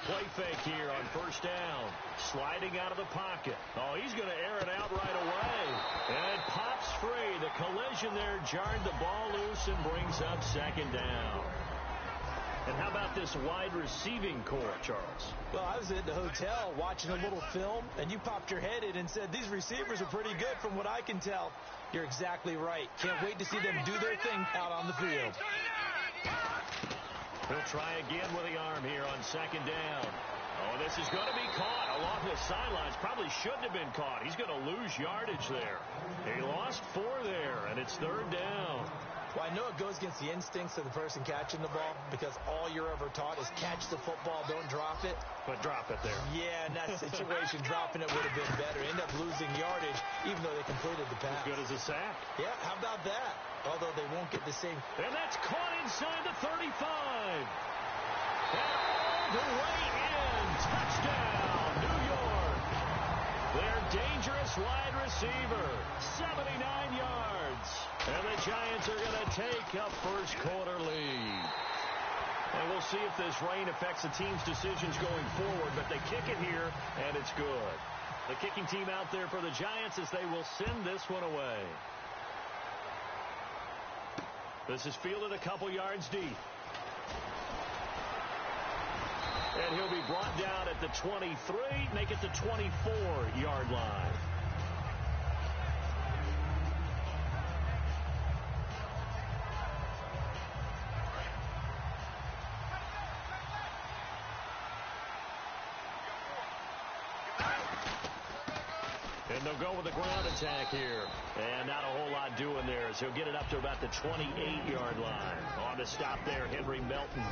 play fake here on first down. Sliding out of the pocket. Oh, he's going to air it out right away. And it pops free. The collision there jarred the ball loose and brings up second down. And how about this wide receiving core, Charles? Well, I was at the hotel watching a little film, and you popped your head in and said, these receivers are pretty good from what I can tell. You're exactly right. Can't wait to see them do their thing out on the field. He'll try again with the arm here on second down. Oh, this is going to be caught along the sidelines. Probably shouldn't have been caught. He's going to lose yardage there. He lost 4 there, and it's third down. Well, I know it goes against the instincts of the person catching the ball because all you're ever taught is catch the football, don't drop it. But drop it there. Yeah, in that situation, dropping it would have been better. End up losing yardage, even though they completed the pass. As good as a sack. Yeah, how about that? Although they won't get the same. And that's caught inside the 35. And all the way in. Touchdown, New York. Their dangerous wide receiver, 79 yards. And the Giants are going to take a first-quarter lead. And we'll see if this rain affects the team's decisions going forward, but they kick it here, and it's good. The kicking team out there for the Giants as they will send this one away. This is fielded a couple yards deep. And he'll be brought down at the 23, make it the 24-yard line. And they'll go with the ground attack here. And not a whole lot doing there as he'll get it up to about the 28-yard line. On the stop there, Henry Melton.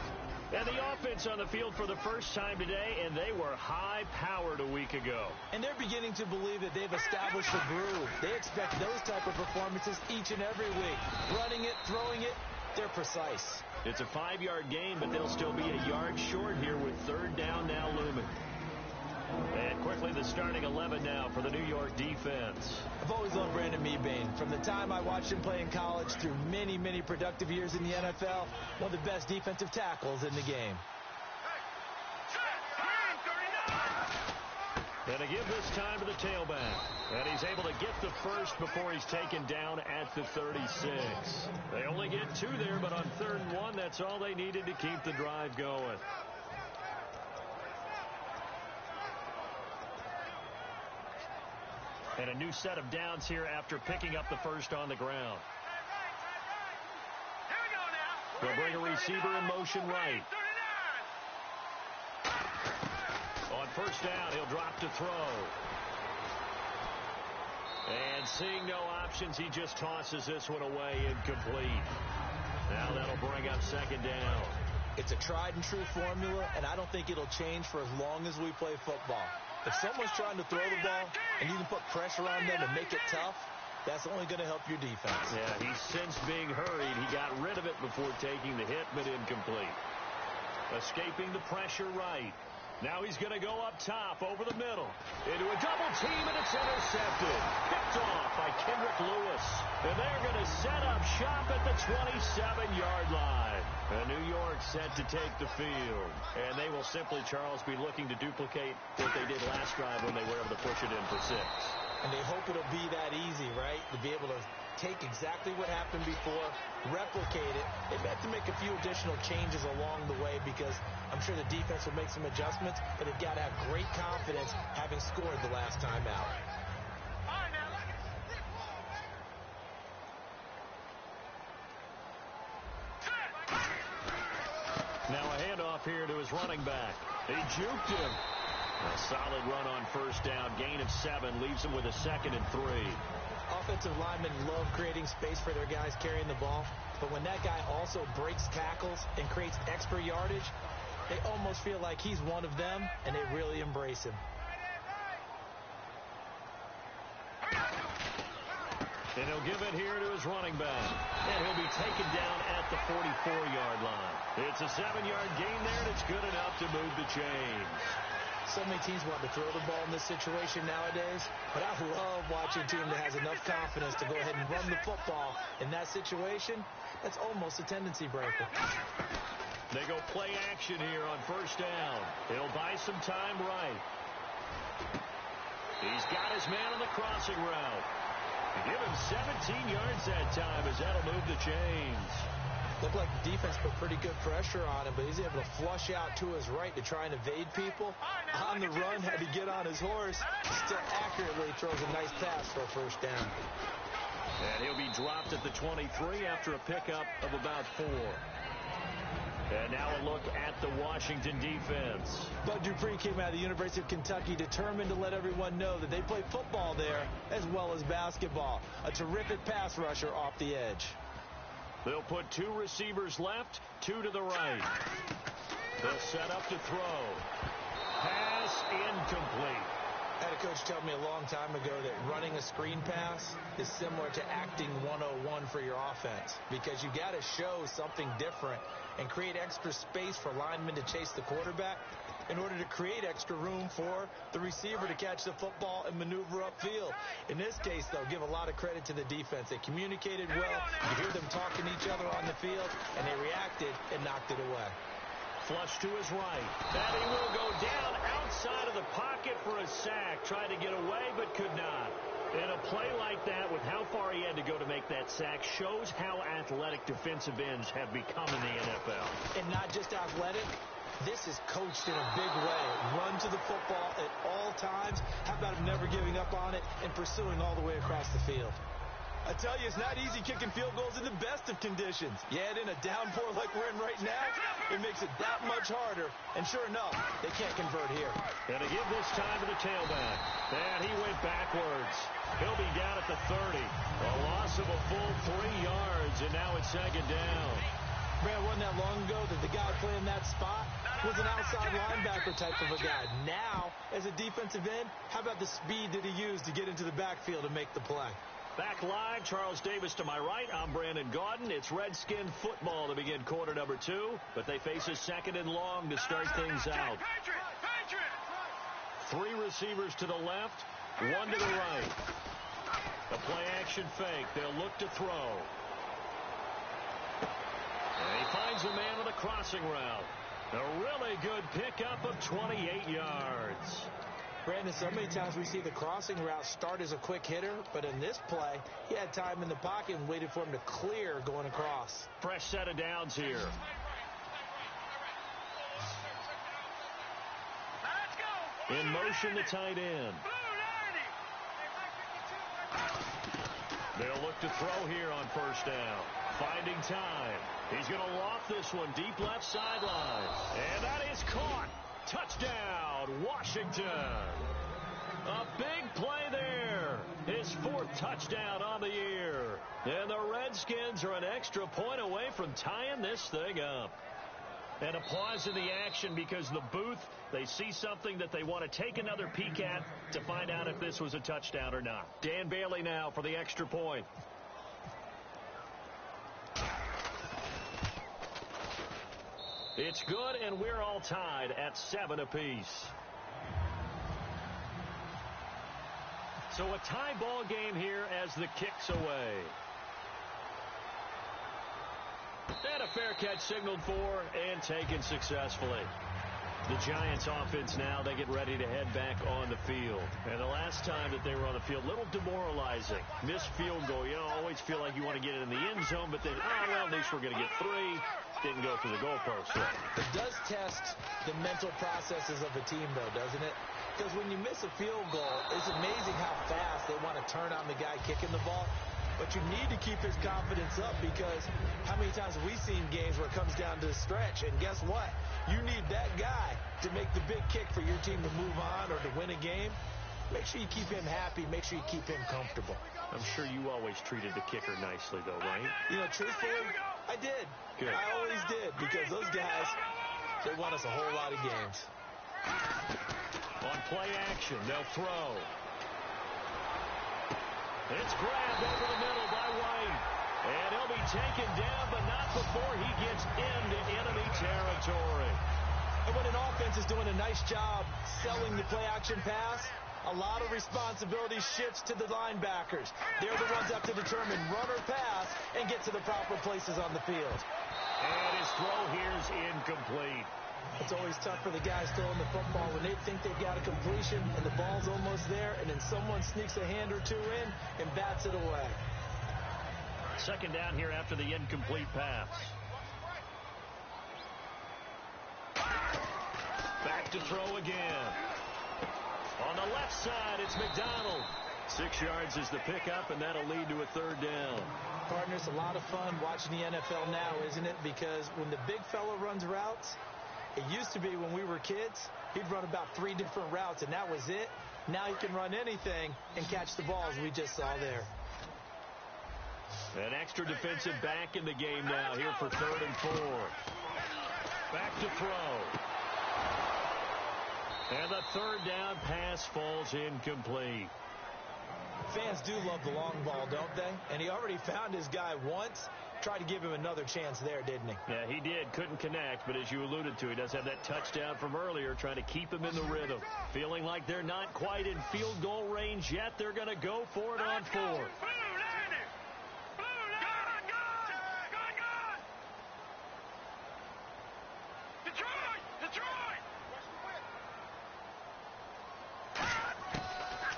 And the offense on the field for the first time today, and they were high-powered a week ago. And they're beginning to believe that they've established a groove. They expect those type of performances each and every week. Running it, throwing it, they're precise. It's a 5-yard gain, but they'll still be a yard short here with third down now looming. And quickly the starting 11 now for the New York defense. I've always loved Brandon Mebane. From the time I watched him play in college through many, many productive years in the NFL, one of the best defensive tackles in the game. And to give this time to the tailback. And he's able to get the first before he's taken down at the 36. They only get 2 there, but on 3rd and 1, that's all they needed to keep the drive going. And a new set of downs here after picking up the first on the ground. They'll bring a receiver in motion right. On first down, he'll drop to throw. And seeing no options, he just tosses this one away incomplete. Now that'll bring up second down. It's a tried-and-true formula, and I don't think it'll change for as long as we play football. If someone's trying to throw the ball and you can put pressure on them and make it tough, that's only going to help your defense. Yeah, he sensed being hurried. He got rid of it before taking the hit, but incomplete. Escaping the pressure right. Now he's going to go up top over the middle. Into a double team, and it's intercepted. Picked off by Kendrick Lewis. And they're going to set up shop at the 27-yard line. And New York set to take the field. And they will simply, Charles, be looking to duplicate what they did last drive when they were able to push it in for 6. And they hope it'll be that easy, right? To be able to take exactly what happened before, replicate it. They have to make a few additional changes along the way because I'm sure the defense will make some adjustments, but they've got to have great confidence having scored the last time out. Now a handoff here to his running back. He juked him. A solid run on first down. Gain of 7 leaves him with a 2nd and 3. Offensive linemen love creating space for their guys carrying the ball, but when that guy also breaks tackles and creates extra yardage, they almost feel like he's one of them, and they really embrace him. And he'll give it here to his running back. And he'll be taken down at the 44-yard line. It's a 7-yard gain there, and it's good enough to move the chains. So many teams want to throw the ball in this situation nowadays, but I love watching a team that has enough confidence to go ahead and run the football in that situation. That's almost a tendency breaker. They go play action here on first down. He'll buy some time right. He's got his man on the crossing route. Give him 17 yards that time as that'll move the chains. Looked like the defense put pretty good pressure on him, but he's able to flush out to his right to try and evade people. On the run, had to get on his horse. Still accurately throws a nice pass for a first down. And he'll be dropped at the 23 after a pickup of about 4. And now a look at the Washington defense. Bud Dupree came out of the University of Kentucky determined to let everyone know that they play football there as well as basketball. A terrific pass rusher off the edge. They'll put 2 receivers left, 2 to the right. They'll set up to throw. Pass incomplete. I had a coach tell me a long time ago that running a screen pass is similar to acting 101 for your offense, because you got to show something different and create extra space for linemen to chase the quarterback in order to create extra room for the receiver to catch the football and maneuver upfield. In this case, though, give a lot of credit to the defense. They communicated well. You hear them talking to each other on the field, and they reacted and knocked it away. Flush to his right. And he will go down outside of the pocket for a sack. Tried to get away, but could not. And a play like that, with how far he had to go to make that sack, shows how athletic defensive ends have become in the NFL. And not just athletic. This is coached in a big way. Run to the football at all times. How about him never giving up on it and pursuing all the way across the field? I tell you, it's not easy kicking field goals in the best of conditions. You add in a downpour like we're in right now, it makes it that much harder. And sure enough, they can't convert here. And to give this time to the tailback. And he went backwards. He'll be down at the 30. A loss of a full 3 yards, and now it's second down. Man, it wasn't that long ago that the guy playing that spot was an outside linebacker type of a guy. Now, as a defensive end, how about the speed that he used to get into the backfield and make the play? Back live, Charles Davis to my right. I'm Brandon Gaudin. It's Redskin football to begin quarter number 2, but they face a second and long to start things out. 3 receivers to the left, 1 to the right. A play-action fake. They'll look to throw. And he finds a man on the crossing route. A really good pickup of 28 yards. Brandon, so many times we see the crossing route start as a quick hitter, but in this play, he had time in the pocket and waited for him to clear going across. Fresh set of downs here. In motion, the tight end. They'll look to throw here on first down. Finding time. He's going to loft this one deep left sideline. And that is caught. Touchdown, Washington. A big play there. His 4th touchdown on the year. And the Redskins are an extra point away from tying this thing up. And a pause in the action because the booth, they see something that they want to take another peek at to find out if this was a touchdown or not. Dan Bailey now for the extra point. It's good, and we're all tied at 7 apiece. So a tie ball game here as the kick's away. And a fair catch signaled for and taken successfully. The Giants offense now, they get ready to head back on the field. And the last time that they were on the field, a little demoralizing. Missed field goal. You know, always feel like you want to get it in the end zone, but then, well, at least we're going to get 3. Didn't go through the goalpost. It does test the mental processes of a team, though, doesn't it? Because when you miss a field goal, it's amazing how fast they want to turn on the guy kicking the ball. But you need to keep his confidence up, because how many times have we seen games where it comes down to the stretch, and guess what? You need that guy to make the big kick for your team to move on or to win a game. Make sure you keep him happy. Make sure you keep him comfortable. I'm sure you always treated the kicker nicely, though, right? You know, truthfully, I did. Good. I always did, because those guys, they won us a whole lot of games. On play action, they'll throw. It's grabbed over the middle by White. And he'll be taken down, but not before he gets into enemy territory. And when an offense is doing a nice job selling the play-action pass, a lot of responsibility shifts to the linebackers. They're the ones that have to determine run or pass and get to the proper places on the field. And his throw here's incomplete. It's always tough for the guys throwing the football when they think they've got a completion and the ball's almost there, and then someone sneaks a hand or two in and bats it away. Second down here after the incomplete pass. Back to throw again. On the left side, it's McDonald. 6 yards is the pickup, and that'll lead to a third down. Partners, a lot of fun watching the NFL now, isn't it? Because when the big fella runs routes, it used to be when we were kids, he'd run about 3 different routes, and that was it. Now he can run anything and catch the balls we just saw there. An extra defensive back in the game now here for 3rd and 4. Back to throw. And the third down pass falls incomplete. Fans do love the long ball, don't they? And he already found his guy once. Tried to give him another chance there, didn't he? Yeah, he did. Couldn't connect, but as you alluded to, he does have that touchdown from earlier, trying to keep him in the rhythm. Feeling like they're not quite in field goal range yet. They're going to go for it on 4th.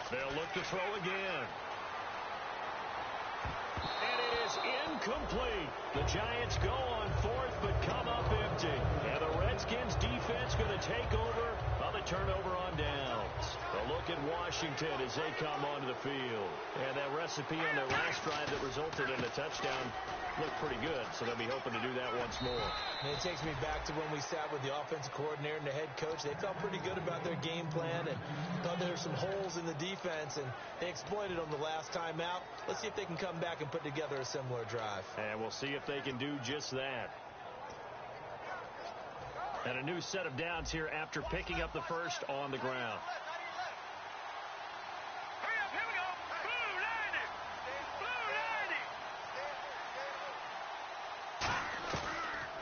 They'll look to throw again. And it is incomplete. The Giants go on 4th, but come up empty. And the Redskins defense going to take over on the turnover on downs. A look at Washington as they come onto the field. And that recipe on their last drive that resulted in a touchdown looked pretty good, so they'll be hoping to do that once more. And it takes me back to when we sat with the offensive coordinator and the head coach. They felt pretty good about their game plan and thought there were some holes in the defense, and they exploited them the last time out. Let's see if they can come back and put together a similar drive. And we'll see if they can do just that. And a new set of downs here after picking up the first on the ground.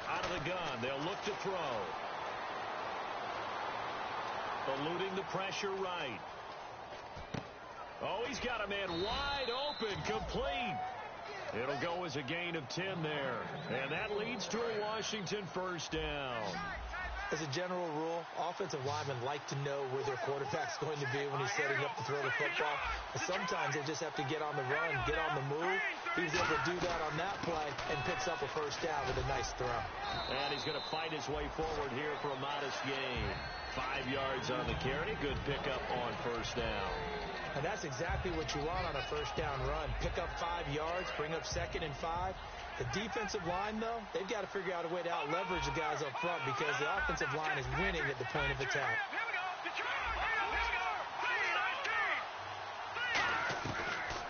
Out of the gun, they'll look to throw. Eluding the pressure right. Oh, he's got a man wide open, complete. It'll go as a gain of 10 there. And that leads to a Washington first down. As a general rule, offensive linemen like to know where their quarterback's going to be when he's setting up to throw the football. But sometimes they just have to get on the run, get on the move. He was able to do that on that play and picks up a first down with a nice throw. And he's going to fight his way forward here for a modest gain. 5 yards on the carry. Good pickup on first down. And that's exactly what you want on a first down run. Pick up 5 yards, bring up 2nd and 5. The defensive line, though, they've got to figure out a way to out-leverage the guys up front because the offensive line is winning at the point of attack.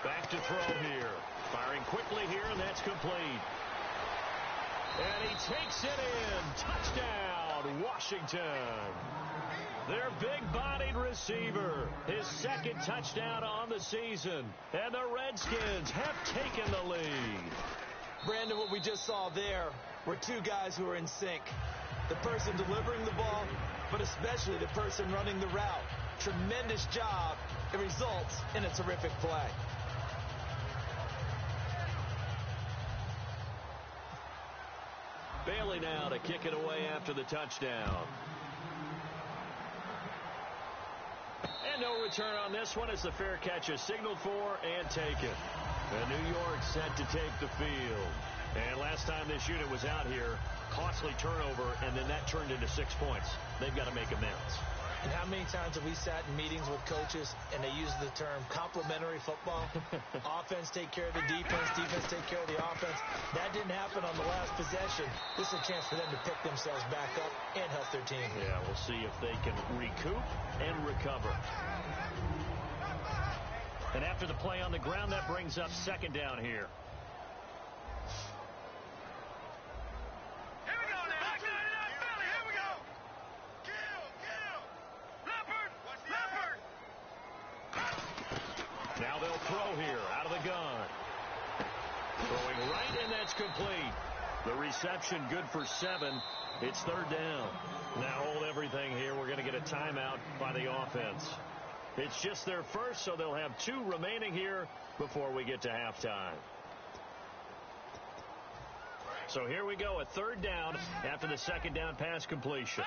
Back to throw here. Firing quickly here, and that's complete. And he takes it in. Touchdown, Washington. Their big-bodied receiver, his 2nd touchdown on the season. And the Redskins have taken the lead. Brandon, what we just saw there were 2 guys who are in sync. The person delivering the ball, but especially the person running the route. Tremendous job. It results in a terrific play. Bailey now to kick it away after the touchdown. And no return on this one as the fair catch is signaled for and taken. And New York set to take the field. And last time this unit was out here, costly turnover, and then that turned into 6 points. They've got to make amends. And how many times have we sat in meetings with coaches and they use the term complementary football? Offense take care of the defense, defense take care of the offense. That didn't happen on the last possession. This is a chance for them to pick themselves back up and help their team. Yeah, we'll see if they can recoup and recover. And after the play on the ground, that brings up 2nd down here. Now they'll throw here out of the gun. Throwing right, and that's complete. The reception good for 7. It's 3rd down. Now hold everything here. We're going to get a timeout by the offense. It's just their first, so they'll have 2 remaining here before we get to halftime. So here we go, a third down after the second down pass completion.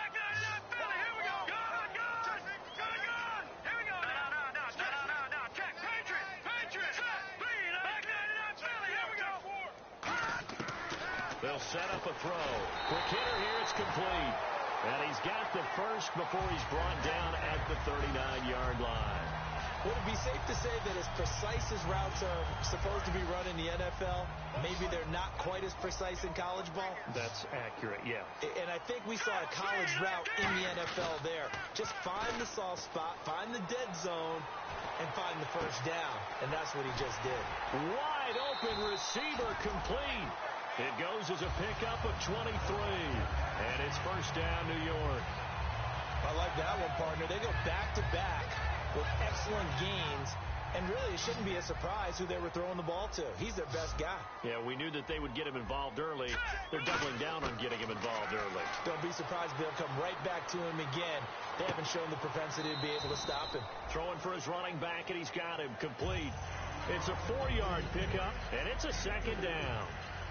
They'll set up a throw. Quick hitter here, it's complete. And he's got the first before he's brought down at the 39-yard line. Would it be safe to say that as precise as routes are supposed to be run in the NFL, maybe they're not quite as precise in college ball? That's accurate, yeah. And I think we saw a college route in the NFL there. Just find the soft spot, find the dead zone, and find the first down. And that's what he just did. Wide open receiver complete. It goes as a pickup of 23. And it's first down, New York. I like that one, partner. They go back-to-back with excellent gains. And really, it shouldn't be a surprise who they were throwing the ball to. He's their best guy. Yeah, we knew that they would get him involved early. They're doubling down on getting him involved early. Don't be surprised if they'll come right back to him again. They haven't shown the propensity to be able to stop him. Throwing for his running back, and he's got him complete. It's a 4-yard pickup, and it's a second down.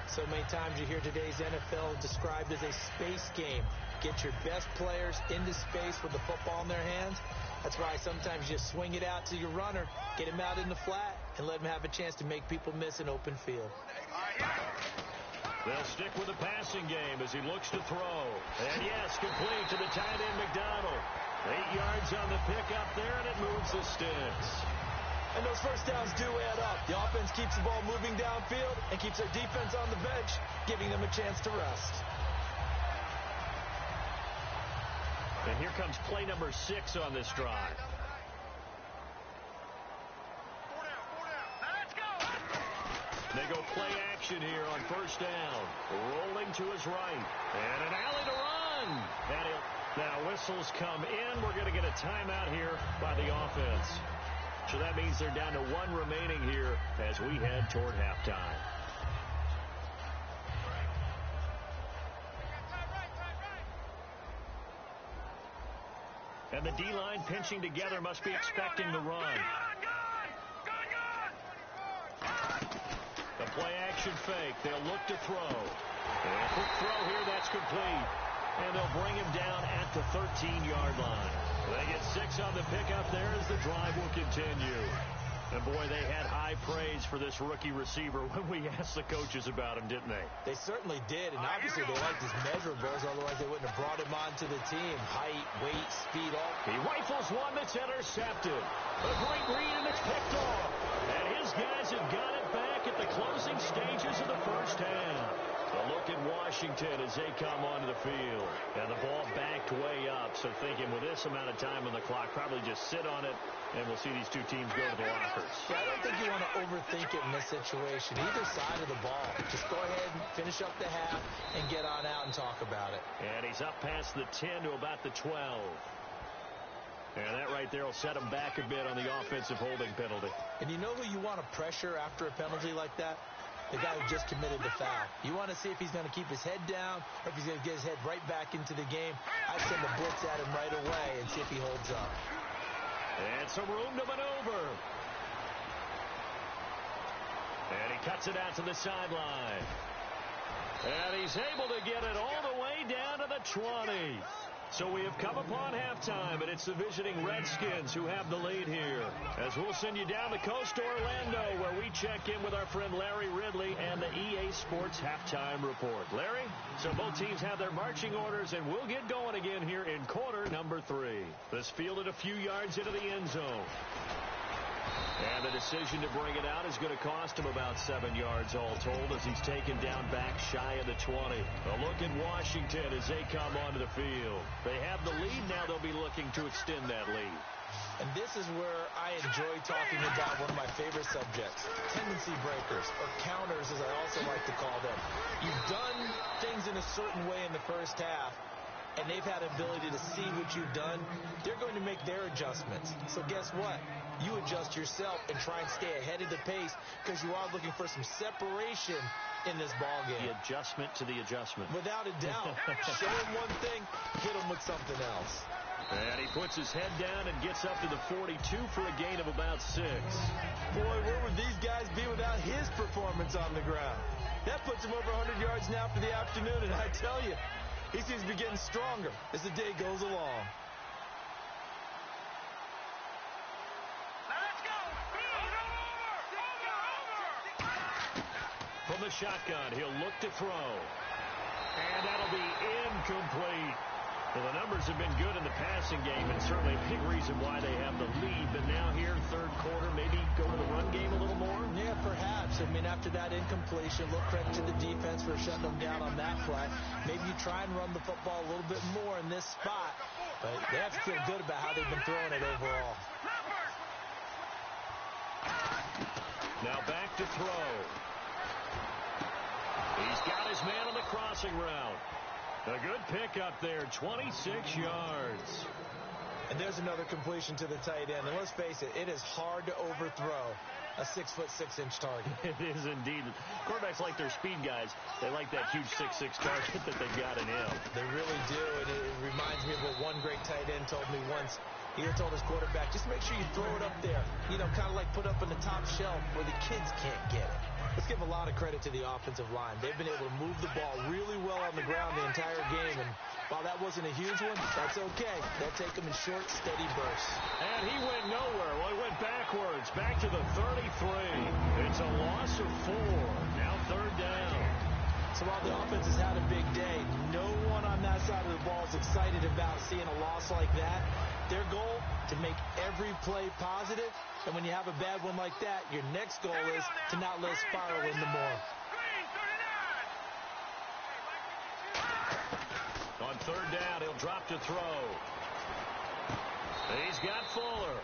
So many times you hear today's NFL described as a space game. Get your best players into space with the football in their hands. That's why sometimes you swing it out to your runner, get him out in the flat, and let him have a chance to make people miss an open field. They'll stick with the passing game as he looks to throw. And yes, complete to the tight end McDonald. 8 yards on the pickup there, and it moves the sticks. And those first downs do add up. The offense keeps the ball moving downfield and keeps their defense on the bench, giving them a chance to rest. And here comes play number 6 on this drive. They go play action here on first down. Rolling to his right. And an alley to run. Now whistles come in. We're going to get a timeout here by the offense. So that means they're down to 1 remaining here as we head toward halftime. And the D-line pinching together must be expecting the run. The play-action fake. They'll look to throw. And a quick throw here. That's complete. And they'll bring him down at the 13-yard line. They get 6 on the pickup there as the drive will continue. And, boy, they had high praise for this rookie receiver when we asked the coaches about him, didn't they? They certainly did, and obviously they liked his measurables, otherwise they wouldn't have brought him onto the team. Height, weight, speed, all. He rifles one that's intercepted. A great read, and it's picked off. And his guys have got it back at the closing stages of the first half. A look at Washington as they come onto the field. And the ball backed way up. So thinking with this amount of time on the clock, probably just sit on it, and we'll see these two teams go to the lockers. Yeah, I don't think you want to overthink it in this situation. Either side of the ball. Just go ahead and finish up the half and get on out and talk about it. And he's up past the 10 to about the 12. And that right there will set him back a bit on the offensive holding penalty. And you know who you want to pressure after a penalty like that? The guy who just committed the foul. You want to see if he's going to keep his head down or if he's going to get his head right back into the game. I'd send a blitz at him right away and see if he holds up. And some room to maneuver. And he cuts it out to the sideline. And he's able to get it all the way down to the 20. So we have come upon halftime, and it's the visiting Redskins who have the lead here. As we'll send you down the coast to Orlando, where we check in with our friend Larry Ridley and the EA Sports Halftime Report. Larry, so both teams have their marching orders, and we'll get going again here in quarter number 3. This fielded a few yards into the end zone. And the decision to bring it out is going to cost him about 7 yards all told as he's taken down back shy of the 20. A look at Washington as they come onto the field. They have the lead. Now they'll be looking to extend that lead. And this is where I enjoy talking about one of my favorite subjects, tendency breakers, or counters as I also like to call them. You've done things in a certain way in the first half, and they've had ability to see what you've done. They're going to make their adjustments. So guess what? You adjust yourself and try and stay ahead of the pace because you are looking for some separation in this ball game. The adjustment to the adjustment. Without a doubt. Show him one thing, hit him with something else. And he puts his head down and gets up to the 42 for a gain of about 6. Boy, where would these guys be without his performance on the ground? That puts puts him over 100 yards now for the afternoon, and I tell you, he seems to be getting stronger as the day goes along. From the shotgun, he'll look to throw. And that'll be incomplete. Well, the numbers have been good in the passing game, and certainly a big reason why they have the lead. But now here, third quarter, maybe go to the run game a little more? Yeah, perhaps. I mean, after that incompletion, a little credit to the defense for shutting them down on that play. Maybe you try and run the football a little bit more in this spot. But they have to feel good about how they've been throwing it overall. Now back to throw. He's got his man on the crossing route. A good pickup there, 26 yards. And there's another completion to the tight end. And let's face it, it is hard to overthrow a 6'6" target. It is indeed. Quarterbacks like their speed guys. They like that huge 6'6" target that they've got in him. They really do, and it reminds me of what one great tight end told me once. He told his quarterback, just make sure you throw it up there. You know, kind of like put up in the top shelf where the kids can't get it. Let's give a lot of credit to the offensive line. They've been able to move the ball really well on the ground the entire game. And while that wasn't a huge one, that's okay. They'll take them in short, steady bursts. And he went nowhere. Well, he went backwards, back to the 33. It's a loss of 4. Now third down. So while the offense has had a big day, no one on that side of the ball is excited about seeing a loss like that. Their goal, to make every play positive. And when you have a bad one like that, your next goal is to not let it spiral into more. On third down, he'll drop to throw. He's got Fuller.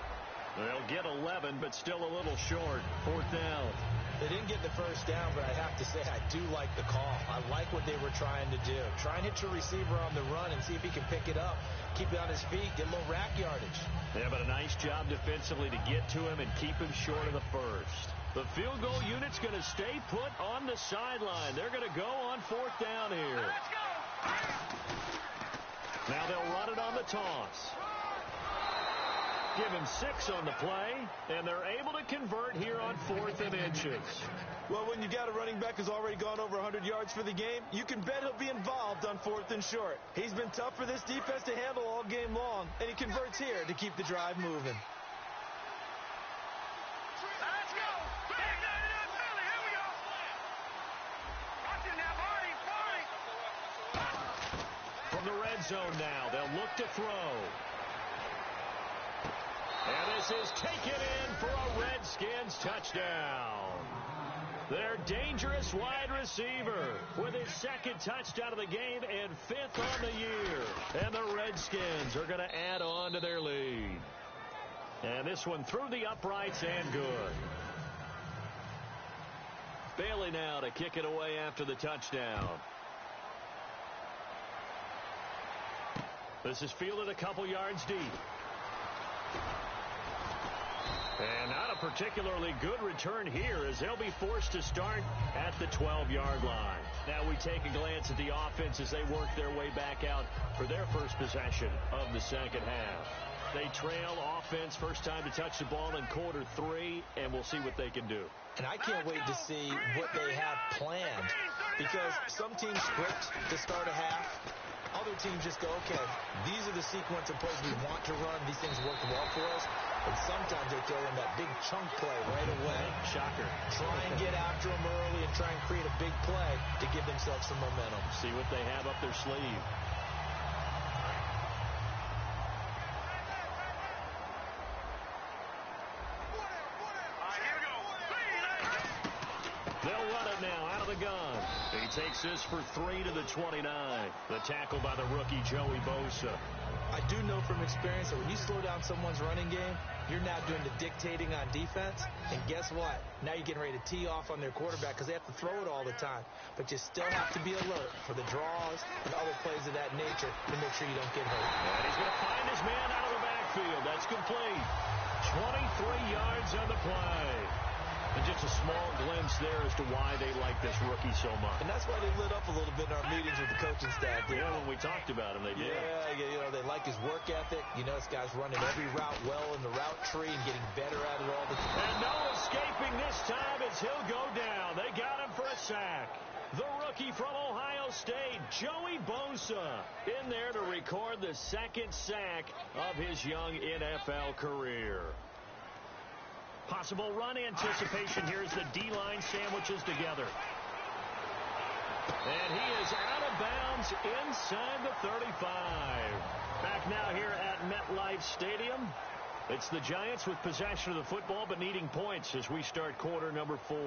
They'll get 11, but still a little short. Fourth down. They didn't get the first down, but I have to say I do like the call. I like what they were trying to do. Try and hit your receiver on the run and see if he can pick it up. Keep it on his feet, get a little rack yardage. Yeah, but a nice job defensively to get to him and keep him short of the first. The field goal unit's going to stay put on the sideline. They're going to go on fourth down here. Now they'll run it on the toss. Give him 6 on the play, and they're able to convert here on 4th and inches. Well, when you got a running back who's already gone over 100 yards for the game, you can bet he'll be involved on 4th and short. He's been tough for this defense to handle all game long, and he converts here to keep the drive moving. Let's go. Here we go. Watch it now, Marty. From the red zone now, they'll look to throw. And this is taken in for a Redskins touchdown. Their dangerous wide receiver with his 2nd touchdown of the game and 5th on the year. And the Redskins are going to add on to their lead. And this one through the uprights and good. Bailey now to kick it away after the touchdown. This is fielded a couple yards deep. And not a particularly good return here as they'll be forced to start at the 12-yard line. Now we take a glance at the offense as they work their way back out for their first possession of the second half. They trail offense, first time to touch the ball in quarter 3, and we'll see what they can do. And I can't wait to see what they have planned, because some teams script to start a half. Other teams just go, okay, these are the sequence of plays we want to run. These things work well for us. And sometimes they throw in that big chunk play right away. Shocker. Try and get after them early and try and create a big play to give themselves some momentum. See what they have up their sleeve. They'll run it now out of the gun. He takes this for 3 to the 29. The tackle by the rookie Joey Bosa. I do know from experience that when you slow down someone's running game, you're now doing the dictating on defense. And guess what? Now you're getting ready to tee off on their quarterback because they have to throw it all the time. But you still have to be alert for the draws and other plays of that nature to make sure you don't get hurt. And he's going to find his man out of the backfield. That's complete. 23 yards on the play. And just a small glimpse there as to why they like this rookie so much. And that's why they lit up a little bit in our meetings with the coaching staff. Yeah, when we talked about him, they did. Yeah, you know, they like his work ethic. You know, this guy's running every route well in the route tree and getting better at it all the time. And no escaping this time as he'll go down. They got him for a sack. The rookie from Ohio State, Joey Bosa, in there to record the second sack of his young NFL career. Possible run anticipation here as the D-line sandwiches together. And he is out of bounds inside the 35. Back now here at MetLife Stadium. It's the Giants with possession of the football but needing points as we start quarter number 4.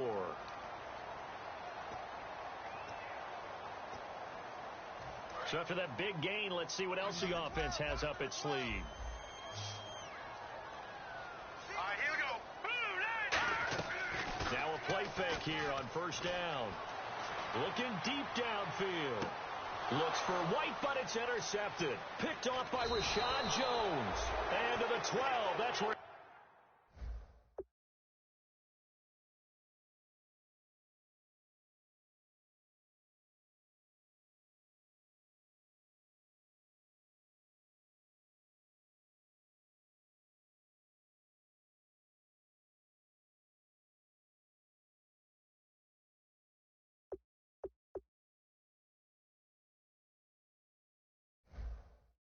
So after that big gain, let's see what else the offense has up its sleeve. All right, here we go. Now a play fake here on first down. Looking deep downfield. Looks for White, but it's intercepted. Picked off by Rashad Jones. And to the 12. That's where...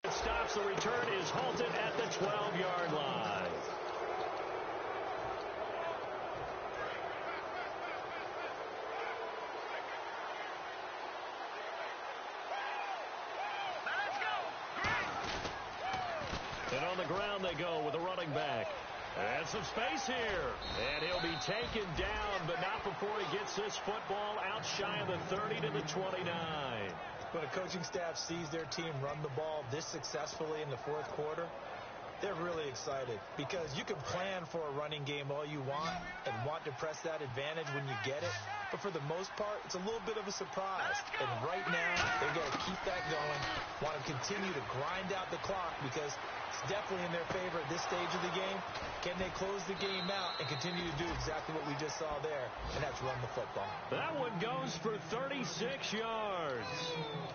It stops. The return is halted at the 12-yard line. And on the ground they go with a running back. And some space here. And he'll be taken down, but not before he gets this football out shy of the 30 to the 29. When a coaching staff sees their team run the ball this successfully in the fourth quarter, they're really excited because you can plan for a running game all you want and want to press that advantage when you get it. But for the most part, it's a little bit of a surprise. And right now, they're going to keep that going, want to continue to grind out the clock because it's definitely in their favor at this stage of the game. Can they close the game out and continue to do exactly what we just saw there, and that's run the football? That one goes for 36 yards.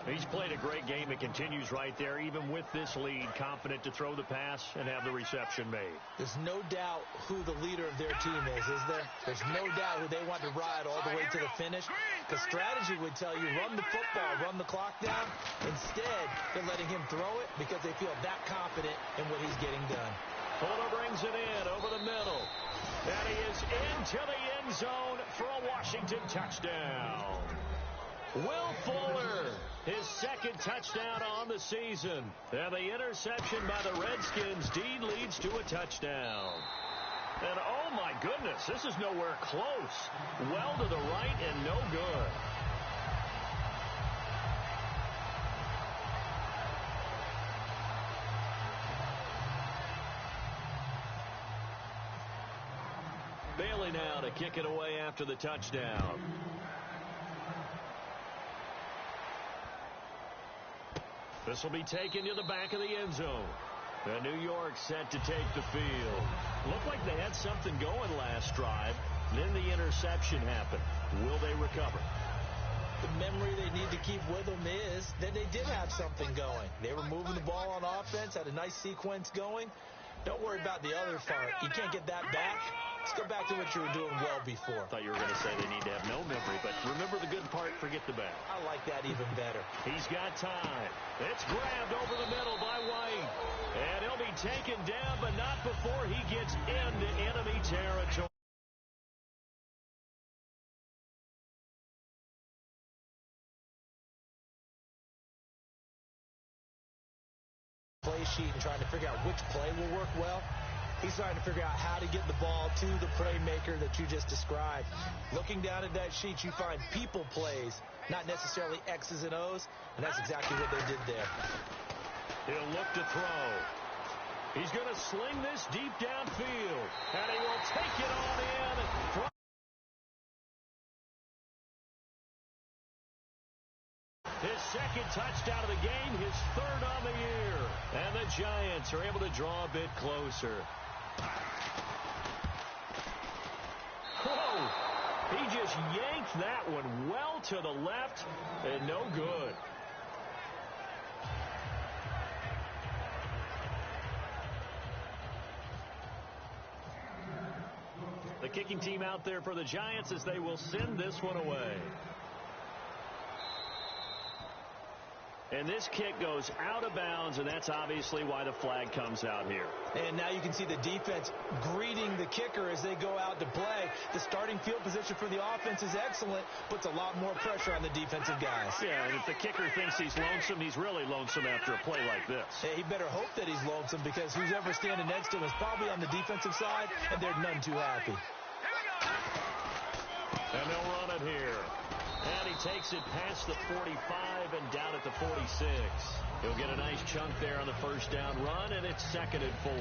He's played a great game and continues right there, even with this lead, confident to throw the pass and have the reception made. There's no doubt who the leader of their team is there? There's no doubt who they want to ride all the way to the finish. The strategy would tell you run the football, run the clock down. Instead, they're letting him throw it because they feel that confident in what he's getting done. Fuller brings it in over the middle. And he is into the end zone for a Washington touchdown. Will Fuller, his second touchdown on the season. And the interception by the Redskins deed leads to a touchdown. And oh my goodness, this is nowhere close. Well to the right and no good. Bailey now to kick it away after the touchdown. This will be taken to the back of the end zone. And New York set to take the field. Looked like they had something going last drive. Then the interception happened. Will they recover? The memory they need to keep with them is that they did have something going. They were moving the ball on offense, had a nice sequence going. Don't worry about the other part. You can't get that back. Let's go back to what you were doing well before. I thought you were going to say they need to have no memory, but remember the good part, forget the bad. I like that even better. He's got time. It's grabbed over the middle by White. And he'll be taken down, but not before he gets into enemy territory. Play sheet and trying to figure out which play will work well. He's trying to figure out how to get the ball to the playmaker that you just described. Looking down at that sheet, you find people plays, not necessarily X's and O's, and that's exactly what they did there. He'll look to throw. He's going to sling this deep downfield, and he will take it on in. His second touchdown of the game, his third on the year. And the Giants are able to draw a bit closer. Whoa! He just yanked that one well to the left, and no good. The kicking team out there for the Giants as they will send this one away. And this kick goes out of bounds, and that's obviously why the flag comes out here. And now you can see the defense greeting the kicker as they go out to play. The starting field position for the offense is excellent, puts a lot more pressure on the defensive guys. Yeah, and if the kicker thinks he's lonesome, he's really lonesome after a play like this. Hey, he better hope that he's lonesome, because who's ever standing next to him is probably on the defensive side, and they're none too happy. And they'll run it here. And he takes it past the 45 and down at the 46. He'll get a nice chunk there on the first down run, and it's 2nd and 4.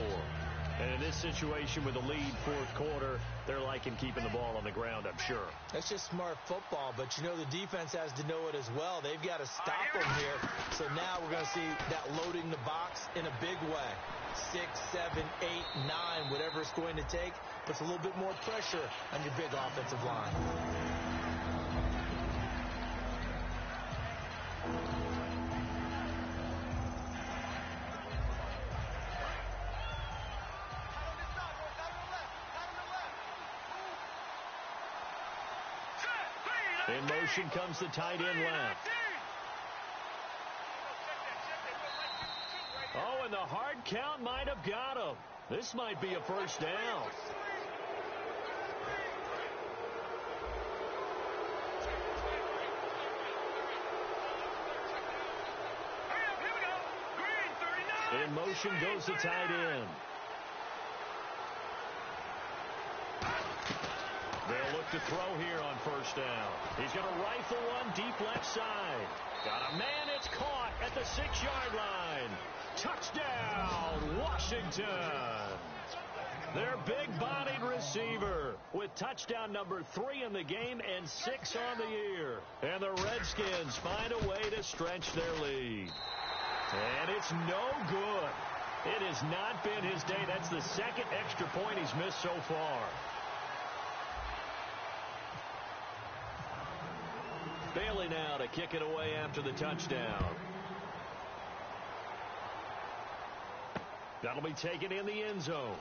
And in this situation with a lead fourth quarter, they're liking keeping the ball on the ground, I'm sure. That's just smart football, but you know the defense has to know it as well. They've got to stop them here. So now we're going to see that loading the box in a big way. 6, 7, 8, 9, whatever it's going to take, puts a little bit more pressure on your big offensive line. In motion comes the tight end left. Oh, and the hard count might have got him. This might be a first down. In motion goes the tight end. They'll look to throw here on first down. He's going to rifle one deep left side. Got a man. It's caught at the 6-yard line. Touchdown, Washington. Their big-bodied receiver with touchdown number 3 in the game and 6 on the year. And the Redskins find a way to stretch their lead. And it's no good. It has not been his day. That's the 2nd extra point he's missed so far. Bailey now to kick it away after the touchdown. That'll be taken in the end zone.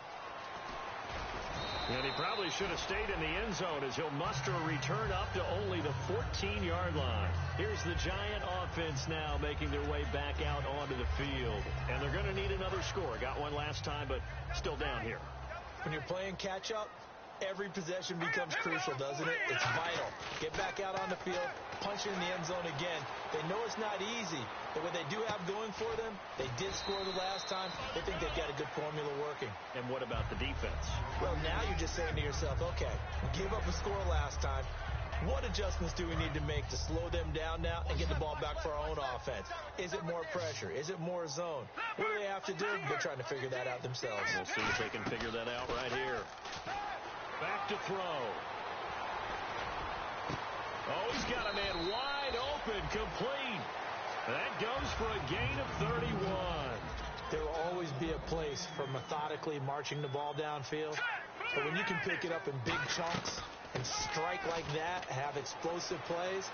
And he probably should have stayed in the end zone as he'll muster a return up to only the 14-yard line. Here's the Giant offense now making their way back out onto the field. And they're going to need another score. Got one last time, but still down here. When you're playing catch-up, every possession becomes crucial, doesn't it? It's vital. Get back out on the field, punch it in the end zone again. They know it's not easy, but what they do have going for them, they did score the last time. They think they've got a good formula working. And what about the defense? Well, now you're just saying to yourself, okay, we gave up a score last time. What adjustments do we need to make to slow them down now and get the ball back for our own offense? Is it more pressure? Is it more zone? What do they have to do? They're trying to figure that out themselves. We'll see if they can figure that out right here. Back to throw. Oh, he's got a man wide open, complete. That goes for a gain of 31. There will always be a place for methodically marching the ball downfield. But when you can pick it up in big chunks and strike like that, have explosive plays,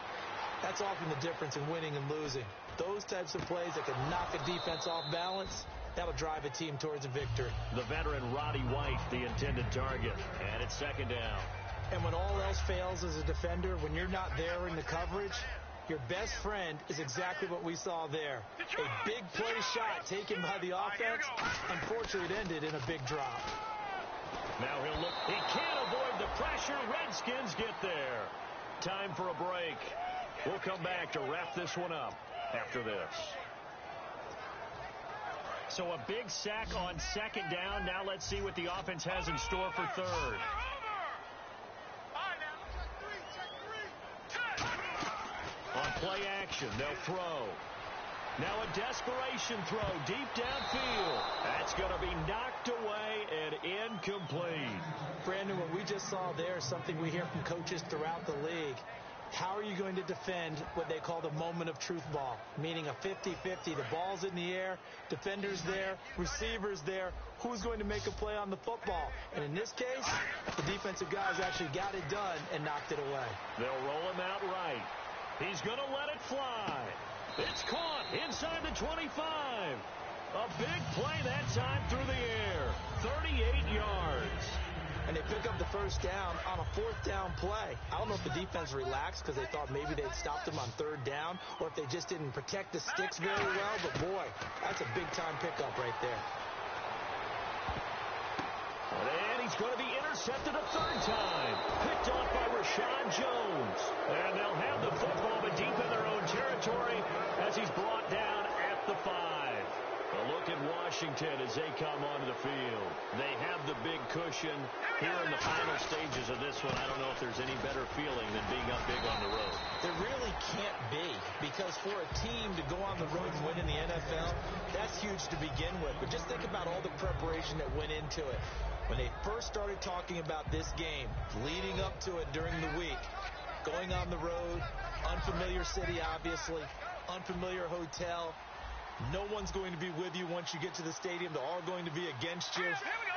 that's often the difference in winning and losing. Those types of plays that can knock a defense off balance, that'll drive a team towards a victory. The veteran Roddy White, the intended target. And it's 2nd down. And when all else fails as a defender, when you're not there in the coverage, your best friend is exactly what we saw there. A big play shot taken by the offense. Unfortunately, it ended in a big drop. Now he'll look. He can't avoid the pressure. Redskins get there. Time for a break. We'll come back to wrap this one up after this. So a big sack on 2nd down. Now let's see what the offense has in store for 3rd. On play action, they'll throw. Now a desperation throw deep downfield. That's going to be knocked away and incomplete. Brandon, what we just saw there is something we hear from coaches throughout the league. How are you going to defend what they call the moment of truth ball, meaning a 50-50? The ball's in the air, defenders there, receivers there. Who's going to make a play on the football? And in this case, the defensive guys actually got it done and knocked it away. They'll roll him out right. He's going to let it fly. It's caught inside the 25. A big play that time through the air. 38 yards. and they pick up the first down on a fourth down play. I don't know if the defense relaxed because they thought maybe they'd stopped them on third down, or if they just didn't protect the sticks very well. But, boy, that's a big-time pickup right there. And he's going to be intercepted a third time. Picked off by Rashad Jones. And they'll have the football, but deep in their own territory as he's brought down at the 5. A look at Washington as they come onto the field. They have the big cushion here in the final stages of this one. I don't know if there's any better feeling than being up big on the road. There really can't be, because for a team to go on the road and win in the NFL, that's huge to begin with. But just think about all the preparation that went into it. When they first started talking about this game, leading up to it during the week, going on the road, unfamiliar city, obviously, unfamiliar hotel. No one's going to be with you once you get to the stadium. They're all going to be against you.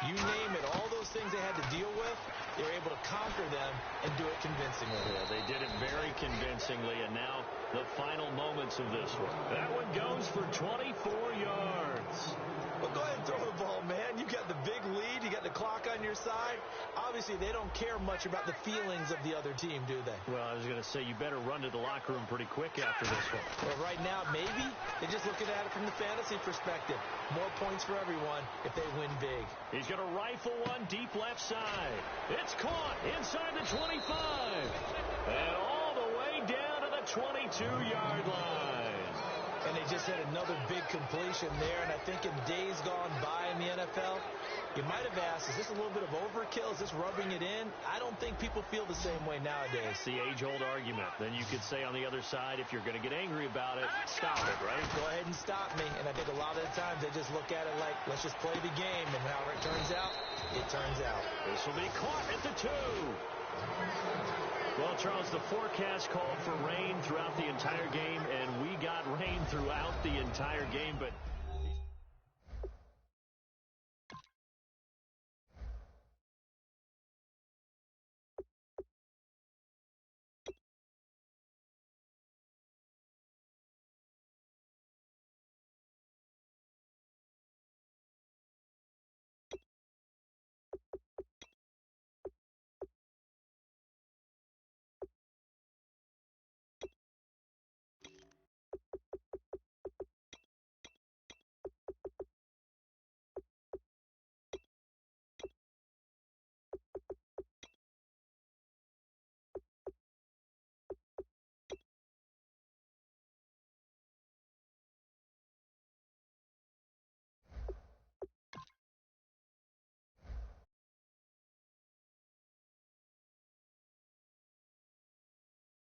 You name it. All those things they had to deal with, they were able to conquer them and do it convincingly. Yeah, they did it very convincingly, and now the final moments of this one. That one goes for 24 yards. Well, go ahead and throw the ball, man. You got the big lead. You got the clock on your side. Obviously, they don't care much about the feelings of the other team, do they? Well, I was going to say, you better run to the locker room pretty quick after this one. Well, right now, maybe they're just looking at it from the fantasy perspective. More points for everyone if they win big. He's going to rifle one deep left side. It's caught inside the 25. And all the way down to the 22-yard line. And they just had another big completion there. And I think in days gone by in the NFL, you might have asked, is this a little bit of overkill? Is this rubbing it in? I don't think people feel the same way nowadays. It's the age-old argument. Then you could say on the other side, if you're going to get angry about it, stop it, right? Go ahead and stop me. And I think a lot of the times they just look at it like, let's just play the game. And however it turns out, it turns out. This will be caught at the 2. Well, Charles, the forecast called for rain throughout the entire game, and we got rain throughout the entire game, but